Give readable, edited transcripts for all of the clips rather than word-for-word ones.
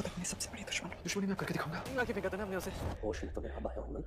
खुद अपनी सबसे बड़ी दुश्मनी मैं करके दिखाऊंगा। आंखें फेंका था ना हमने उसे। होश में तो मेरा अब आया हूं,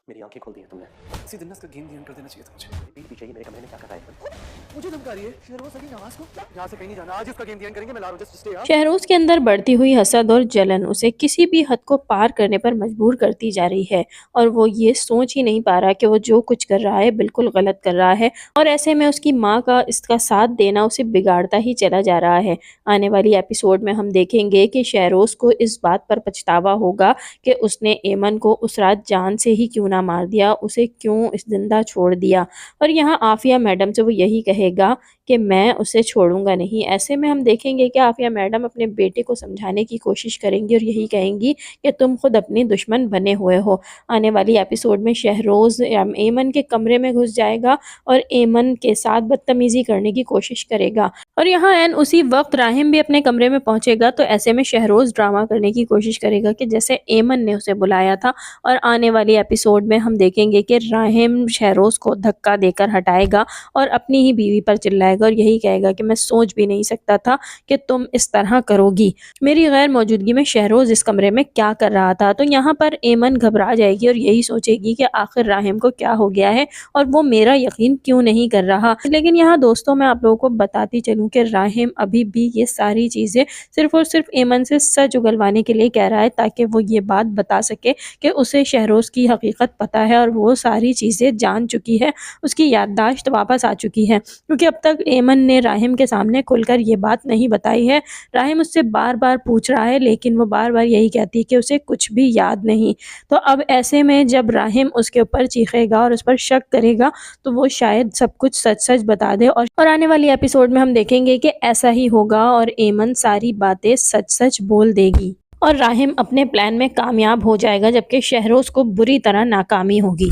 मेरी आंखें खोल दी हैं तुमने। इसी दिन ना इसका गेम कर देना चाहिए था मुझे। पीठ पीछे ही मेरे कमरे में क्या कर रहा है? मुझे धमका रही है शहरोज की आवाज को। यहाँ से कहीं नहीं जाना, आज इसका गेम करेंगे। मैं ला रहा हूँ, जस्ट स्टे हियर। शहरोज के अंदर बढ़ती हुई हसद और जलन उसे किसी भी हद को पार करने पर मजबूर करती जा रही है और वो ये सोच ही नहीं पा रहा कि वो जो कुछ कर रहा है बिल्कुल गलत कर रहा है और ऐसे में उसकी माँ का इसका साथ देना उसे बिगाड़ता ही चला जा रहा है। आने वाली एपिसोड में हम देखेंगे कि शहरोज को इस बात पर पछतावा होगा कि उसने एमन को उस रात जान से ही क्यों ना मार दिया, उसे क्यों इस जिंदा छोड़ दिया। और यहाँ आफिया मैडम से वो यही कहेगा कि मैं उसे छोड़ूंगा नहीं। ऐसे में हम देखेंगे कि आफिया मैडम अपने बेटे को समझाने की कोशिश करेंगी और यही कहेंगी कि तुम खुद अपनी दुश्मन बने हुए हो। आने वाली एपिसोड में शहरोज एमन के कमरे में घुस जाएगा और एमन के साथ बदतमीजी करने की कोशिश करेगा और यहाँ एन उसी वक्त राहिम भी अपने कमरे में पहुंचेगा। तो ऐसे में शहरोज ड्रामा करने की कोशिश करेगा कि जैसे एमन ने उसे बुलाया था और आने वाली एपिसोड में हम देखेंगे कि राहिम शहरोज को धक्का देकर हटाएगा और अपनी ही बीवी पर चिल्लाएगा और यही कहेगा कि मैं सोच भी नहीं सकता था कि तुम इस तरह करोगी। मेरी गैर मौजूदगी में शहरोज इस कमरे में क्या कर रहा था। तो यहाँ पर एमन घबरा जाएगी और यही सोचेगी कि आखिर राहिम को क्या हो गया है और वो मेरा यकीन क्यों नहीं कर रहा। लेकिन यहाँ दोस्तों मैं आप लोगों को बताती चलूं कि राहिम अभी भी ये सारी चीजें सिर्फ और सिर्फ एमन से सच उगलवाने के लिए कह रहा है ताकि वो ये बात बता सके कि उसे शहरोज की हकीकत पता है और वो सारी चीजें जान चुकी है, उसकी याददाश्त वापस आ चुकी है। क्योंकि अब तक एमन ने राहिम के सामने खुलकर ये बात नहीं बताई है। राहिम उससे बार बार पूछ रहा है लेकिन वो बार बार यही कहती है कि उसे कुछ भी याद नहीं। तो अब ऐसे में जब राहिम उसके ऊपर चीखेगा और उस पर शक करेगा तो वो शायद सब कुछ सच सच बता दे और आने वाली एपिसोड में हम देखेंगे कि ऐसा ही होगा और एमन सारी बातें सच सच बोल देगी और राहिम अपने प्लान में कामयाब हो जाएगा जबकि शहरोज को बुरी तरह नाकामी होगी।